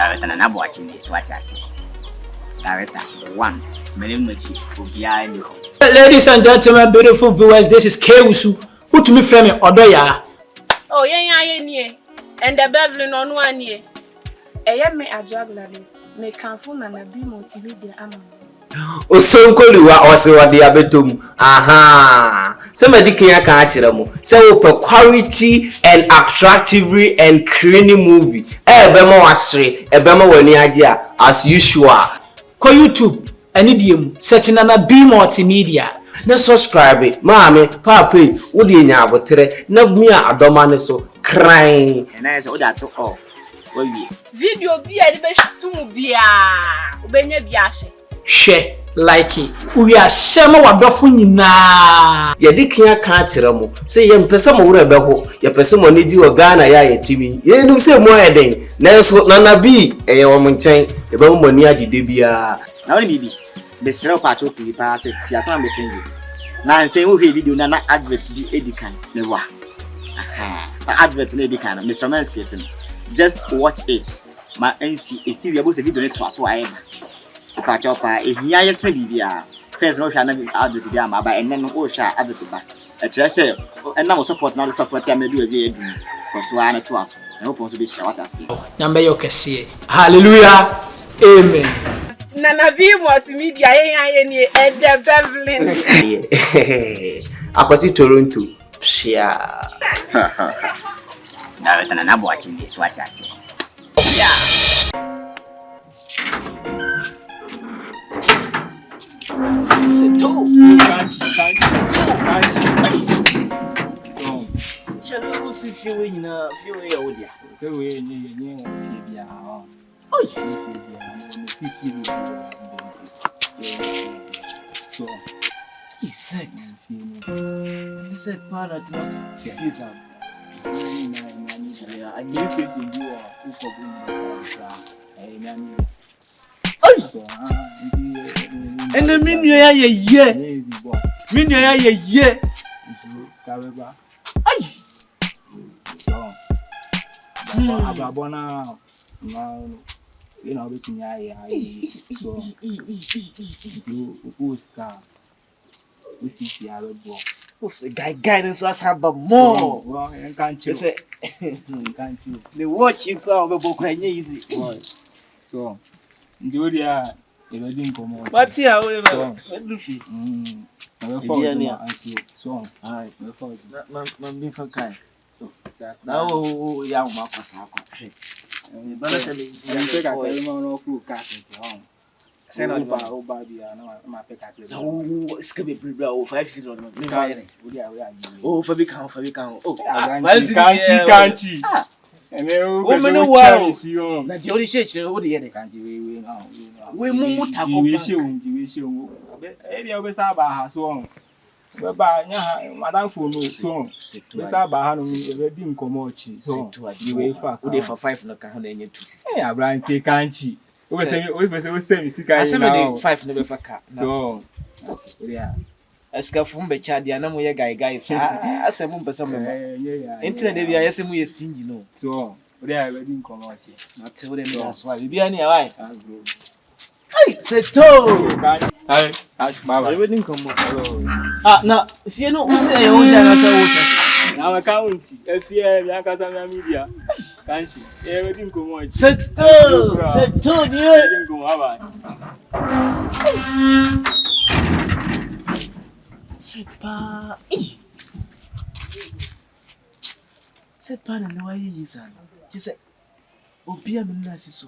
Director NANA BOAKYE is what I say. Director 1, Melimuchi, Ubiani. Ladies and gentlemen, beautiful viewers, this is Kewusu. Who to me frame Odoya? Oh, yeah, and the Beverly on 1 year. Me a juggleress. Me can phone and be multimedia. Osonkoliwa osewade abetom. Aha. Somebody can catch mu. Say we quality and attractive and creamy movie. Ebema wasre, ebema wani agye as usual. Ko YouTube, any DM, search NANA Multimedia. Na subscribe, maame, papa, wo de nya abotre, na mi a adoma ne so crying. And I say o da to all. Video bi a de be shtumu bia. Obenye biahye. Share, like it. We are shema wadofo nyina. Ye de kia ka kire mu. Say ye mpese mo wura be ho. Ye pese mo ne di o Ghana ya yetimi. Ye num say mo eden. Nanso NANA B eye wo mo nchen. E ba mo ni agide bia. Na woni bibi. Be sere kwa cho pi pa say ti asama be kengi. Na nse wo hwe video na advert bi edikan ne wa. Aha. Sa advert na edikan Mr. Manscaping. Just watch it. Ma NC e see we abo say video ne to aso aye. Pa chopa e hia yesme bibia. First no hwa na advert bia ma ba enne no o hwa advert ba. E kire say enna mo support na support ya medu e bi edu. Koso a na to aso. Na opon so be share what I say. Nyambe yo kese. Hallelujah. Amen. NANA Multimedia ni and the Beverly. Akwasi Toronto. Pia. Director NANA BOAKYE is what I say. C'est tout. Chalo si fiwe ina fiwe ya odia. So we ni bia ha. Oi. Si fiwe. So. He said para tu si fiwe za. I need to see you who for bring sa. So And the menu ya ye. Menu ya ye. Skabeba. Ai. So. Ababona na you know between ya so you uska we see ya bo What's the guidance was have more. Well, can't you Say can't you the watching crowd be Ukraine easy. so Njoria ebedi nkomo But here we Luffy. Na for answer so Ai na for man be for kai. start Now ya ma kwasa akwa. Bana se me take a tell me no flu cat on say no oba bia na ma pick a play oh it's be bra o 5 0 no me fire we are oh fabi kan oh kanchi o me no wa na the only shit o de ye kanchi we now we mumu tako we she e bia we sa ba ha so we ba nya madam phone no so we sa ba ha no e be nkomo chi so we fa o de for 5 no kan na enye 2 Abraham take kanchi we say me sika asa me de 5 no be fa ka so yeah eska fun be cha dia na mo ye guys asa mo mpesa mo internet de bia yese mo ye stingy no so we are ready nkomo chi na te we me that's why bia ni why Hey, c'est tout. Hey, baba. Ready nkomo Na fie no use e o ja na cha wo. Na we count. E fie mi aka sa mi media. Kanchi. E ready nkomo chi. C'est tout ni. Ready nkomo baba. C'est pas c'est pas na wa yi sana. Ki se obi a me na siso.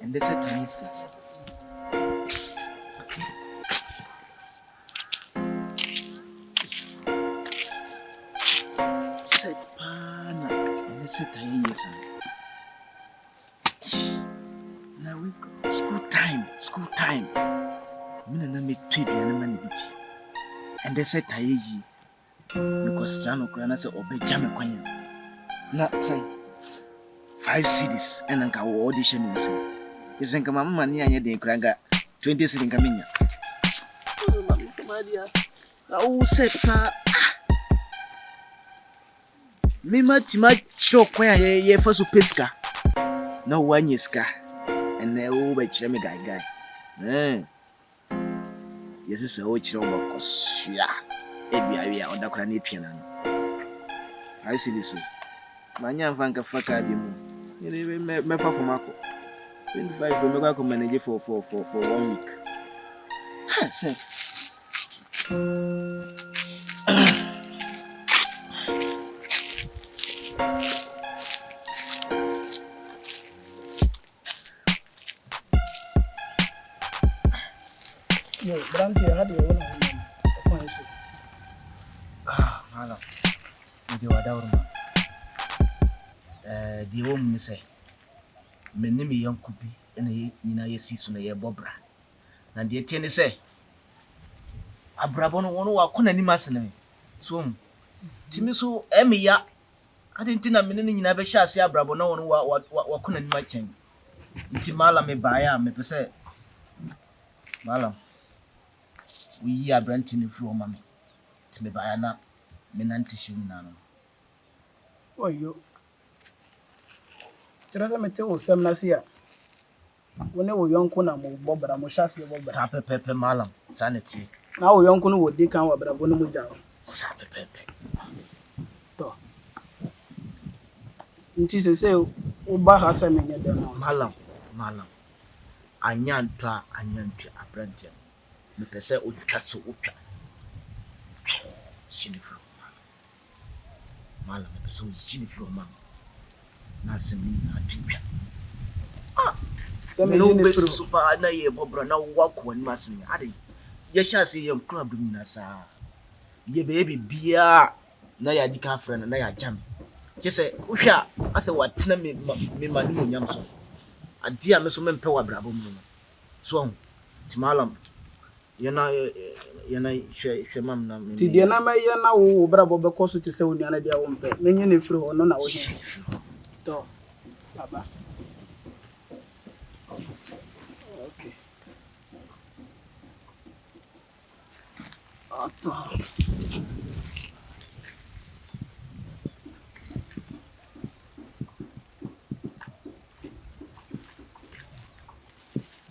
And that's a taniska. Set pana and that's a taniska. Now we go. School time. Mina na me tweet ya na mani biti. And that's a tayeji. Because Jano Krana say obeja me kwanya. Na say 5 CDs and anka audition in say. Yesenka mama ni anya den kranga 20 cedis nkaminya. Na o sepa. Me matima chokwa ye fa so peska. Na wanyeska. and they over chemi guy. Yes, it's a witch over cos. Yeah, we are on the cranipian. I see this way. My young vanka faka be more. You may for Marco 25 will make a manager for 1 week. Yo, Brandy, how do you want to Hello. Ndi wadaurma. Di wo mu se. Menni me yanku bi ene nyina yesi so na ye bobra. Na de tie ne se. Abrabo no wono wa kona ni masene. So timi so emiya. Adenti na menni nyina be hya ase abrabo na wono wa kona ni machen. Nti mala me baaya me pese. Mala. We are Brandy from mama. Timi baaya na menanti shi ni nano. Oyo. Teresa mete o sem na sia. Wone wo yonko na mo bobra mo hya ase bobra. Sa pepepe malam sanity. Na wo yonko no wo di kan wa bra bo no mo jawo. Sa pepepe. To. Nti se o ba ha se menye dem na. Malam. Anyantua abrante. Me pese o twa so o twa. Sinifro. Malam me pese o sinifro mam. Na se mi na twia. Se Me no menye be fro. super na ye bobra na wako ni masini. Ade. Ye sha se ye club dum na sa. Ye be bia na ya di ka friend na ya jam. Je se wo hwa ase watena me mani mo nyam so. Ade a me so me mpe wa brabo mu. So ti malam yana hwe mam na me. Ti de na me ye na wo bra bo be koso ti se onuana dia wo mpe. Menye ne fro ho no na wo hye. To. Baba. Okay. Ato.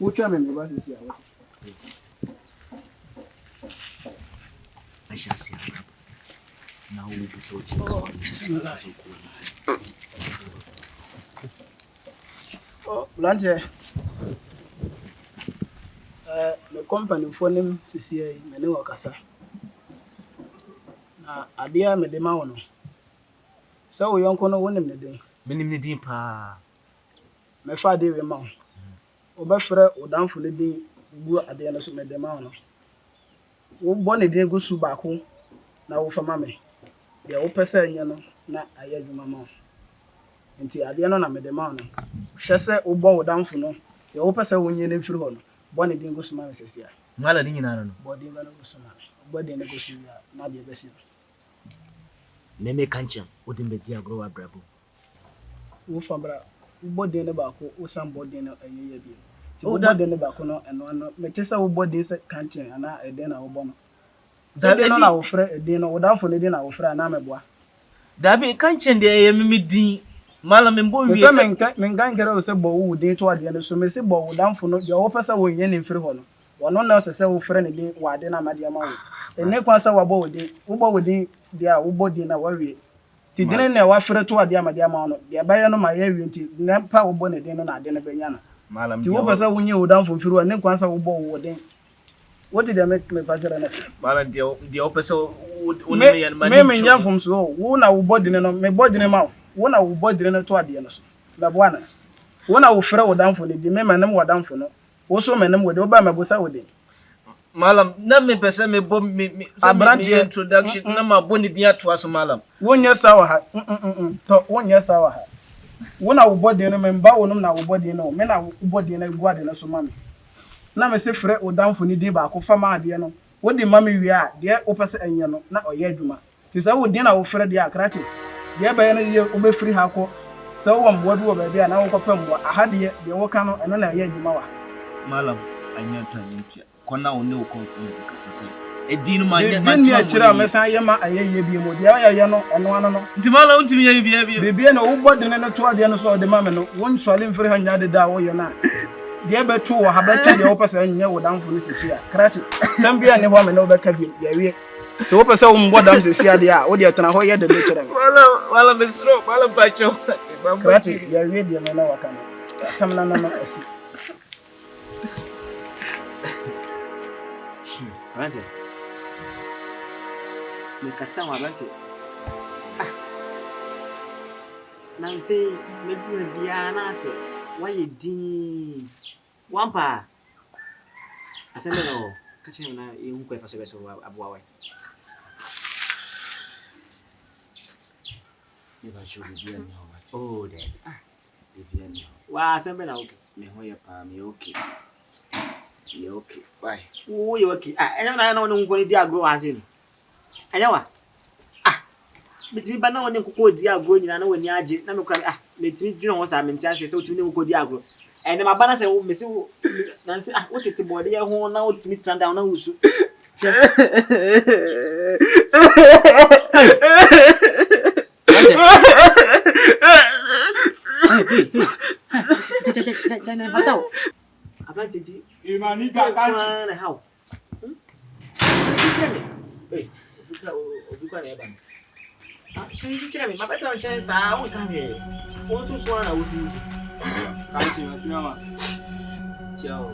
Ucha me ba sisi awo. Acha se na o pese o time so. Bismillah. Oh, Blanche. The company for them sisi ai me ne wakasa. Na adia me de ma wono. So wo yonko no wonim ne den. Minim ne din pa. Me fa de we ma wo. Obefre odanfo ne din bu ade no so me de ma wono. Wo bo ne din go su ba ko na wo fa ma me. De wo pese anya no na aye adwuma ma wo. Nti ade no na me de ma wono. Hwe se wo bo odanfo no, de wo pese wo nye ne firi ho no. Bo ne din go su ma me sesia. Mala din nyina no. Bo din go su ma. Bo din ne go su ya na de besi. Meme Kankye o din be dia agro wa brabo. Wo fa bra. Wo bo din ne ba ko, wo sam bo din no ayeye bi. Ti wo bo din ne ba ko no eno no. Me tese wo bo din se Kankye ana eden na wo bo no. Zabe no na wo frɛ eden no, wo danfo ne din na wo frɛ na meboa. Dabi Kankye de ye meme din. Mala me mbo wi. Se men gankere wo se bo wo din to ade no so me se bo wo danfo no de wo pesa wo nye ne mfiri ho no. Wono na se wo frɛ ne din wa ade na amade ama wo. Ene kwa se wo bo wo din, wo bo wo din dia wo bo din na wa wie. Ti din na wa frɛ to ade amade ama wo no. De ba ye no ma ye wie nti na pa wo bo ne din no na ade no benya na. Mala me. Ti wo pesa wo nye wo danfo mfiri ho ne kwa se wo bo wo din. What did they make me pajara na se? Mala de o pese o ne me yan mani. Me nyam fom so wo na wo bo din no, me bo din ma wo. Wo na wo bo din no to ade no so. La bwana. Wo na wo frɛ wo danfo ne di me manam wo danfo no. Wo so manam wo de wo ba mabosa wo de. Malam na me pese me bo me introduction na ma bo ni din ato aso malam. Wo nya sawa ha. To wo nya sawa ha. Wo na wo bo din no me mba wo no na wo bo din no. Me na wo bo din no gu ade no so ma me. Na me se frɛ wo danfo ne di ba ko fa ma ade no. Wo di ma me wi a de wo pese anya no na oye adwuma. Ti sa wo din na wo frɛ de akrate. De ba ye no ye wo be free ha ko. Sa wo mbo do wo ba bia na wo kopam bo aha de wo ka no eno na ye adwuma wa. Malam anya to anyapia. Kona wo ne wo confirm ko kasese. Edin ma nya ma ti akira me san ye ma ayeye bi mo de ayeye no eno ano no. Nti malam untimi ye bi. Bibie no wo bodine no to ade no so de ma me no. Won swale mfiri ha nya de da wo ye na. deɛ bɛto wɔ ha bɛkyɛ deɛ wopɛ sɛ nyɛ wo damfo no sisi a krakye sɛm bia ne hɔ me ne wobɛka bi yɛwie sɛ wopɛ sɛ wombɔ dam sisi a deɛ a wode tena hɔ yɛ de no kyerɛ me wala mesro wala bacho krakye yɛwie deɛ me ne waka no asɛm no no asi Abrante. Me kasa wa abrante. Nansi me dua bia na ase. Why din? Wampa. Aseme no. Kache na e hu kwa fa so aboa wa. me ba cho bia ni ho ba Oh, dad. bia ni Wa aseme na okay. me ho ye pa me okay ye okay bye Oh, you okay. Enya na no nko ni di agro ase no. Enya wa. Metimi ba na woni nkoko di agro nyina na woni age na me kwa metimi dwina ho sa menti ase se otimi ne nkoko di agro. Ene ma ba na se wo mesi na nse wo tete bode ye ho na otimi trend down na wusu. Jana batao. Abrante ti. Imani Kankye. Na how? Hey, obuka na eba. Kan you tell me, my better chance I won't come here. Also swan I was using. Kankye masina ciao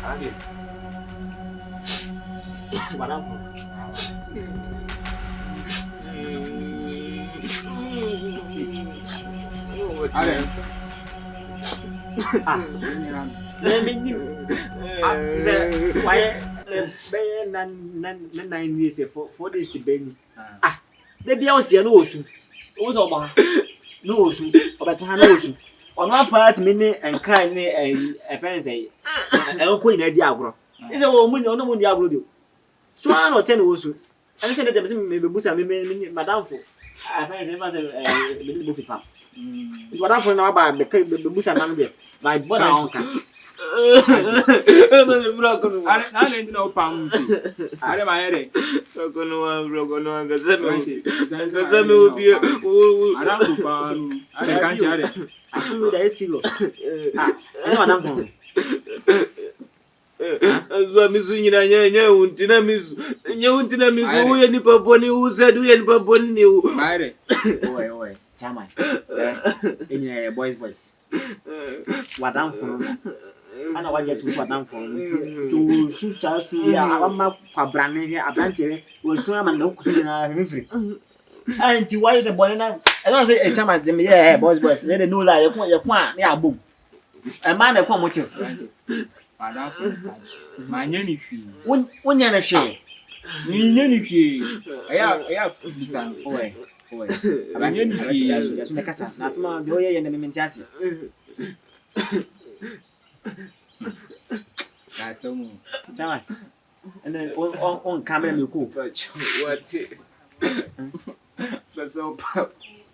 Ade. Wana ko. Ale. Let me say why be nan years for this ben. They be out here no osu. O so ba. No osu. Obeta no osu. On one part me ne N.K.D ne friends say. Enko ina di agro. Is o mu ni ono mu di agro dio. So an o ten osu. And say dem say me be busa me madam for. Friends say me bo fi pam. It was for now by the busa man there. My brother onka. Na ndi na opam ti. Ale ma here. Kono wa gazeme Gazeme obi Adam ko pa nu. Ale Kankye ale. Asimi da serious. Ene madam for. azwa misu nyina nya untina misu uye ni paponi usadu uye ni paponi ni u Maire. Oye chama. Enye boys. Wadam for. Ana waje tu wadam for. So su ya ama kwa brane here abrante we su ama na kusu na free. Anti why the boy na I don't say chama dem yeah boys they know la ye kwa na abom. E ma na kwa mo che. Adam for manya ni fi. Wonya na hwe. Ni nya ni fi. Aya bisa. Oye. Manya ni fi. Yasu mekasa. Na asema de oye ye na mementi ase. Na samu. Chama. And on camera me ko. what that's so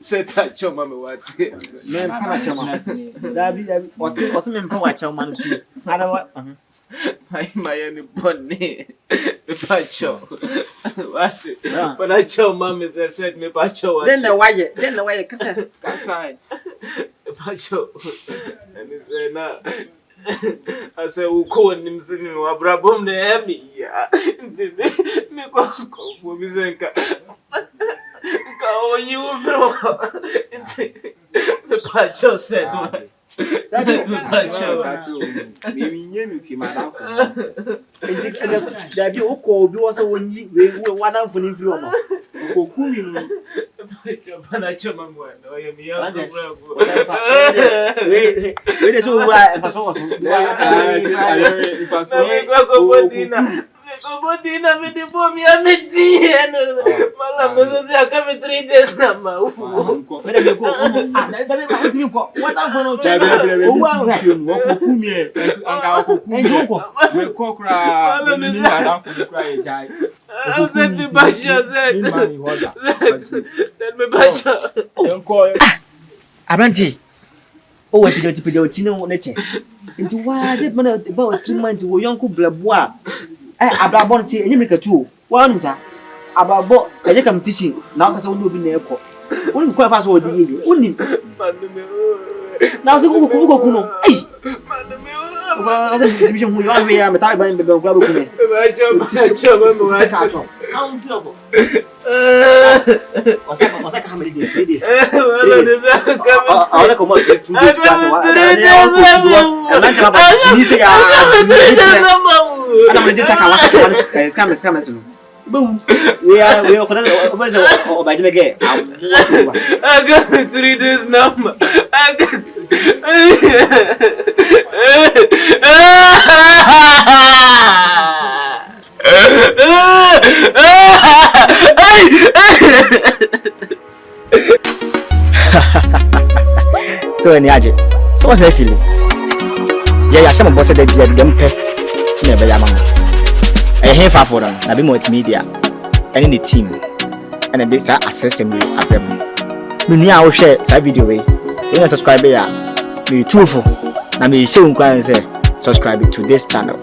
seta choma me what Me pa chama. Dabi osi me mpa wa chama no ti. Ada wa my any bonne me pacho what but I tell mommy that said me pacho what then the why kasa Kasai. pacho and na I say we call him sini wa brabom na emi ya me ko mi zenka ka onyi wo fro me pacho said Me nya ni fi madam for. dabi oko obi wo so wonyi we wadam fo ni fi o no Okokumi no. Pana chama mwana oye mi yangu bravo we de so wa fa so so Kodina me de bom ya me dieno mala mzozi akame 3 days na maufu we de me ko dabi ba timi ko wadam fo no Okokumi e anka okokumi. We kokra ni Adam for cry e jai. Zed me bacha zed me bacha Enko Abrante o we pidoti ti ne che nti wa de mana ba o 3 months wo yonko blabo a abrabo no ti enye me katu wa no sa ababo enye kam tishi na o kasa wo obi na ekọ woni ko fa so odi yeye woni na o se ko no ei I was a division who you are here. I'm a type of the global. Was I coming in these 3 days? I'll come out 2 days. We are by the again. I got 3 days number. I got. So any aje. So what are you feeling? Yeah, I some boss said they be at them pay. Never yamam. I hear far for them. I be multimedia. And in the team. And this are assessing at them. Me now share this video way. You subscribe here. Me too for. Na me show you say subscribe to this channel.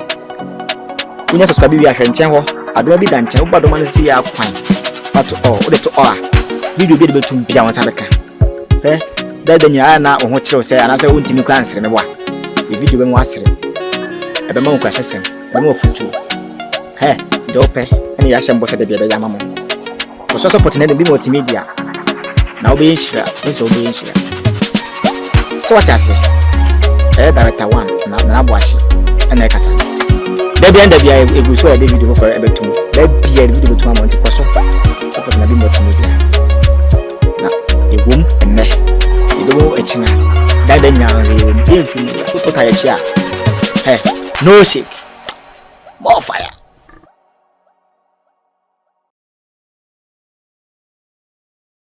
When you subscribe we are channel. I don't be done channel but the man see ya kwan. But all the all. Video be able to be on Sabeka. Eh? That then ya na o ho kire say na say wontimi kwan sere me wa. The video be mo asere. E be mo kwahye sem. Be mo futu. Eh, do pe. Ene ya hyem bo se de be ya mamo. Ko so support na be multimedia. Na obe nshira, nso obe nshira. So what I say? Director 1 na boakye. Ene kasa. There be a good show video for every 2. There be a video to amount to so support na be multimedia. Na e wom enne. E do e china. That then you be film put a chair. Hey, no shake. More fire.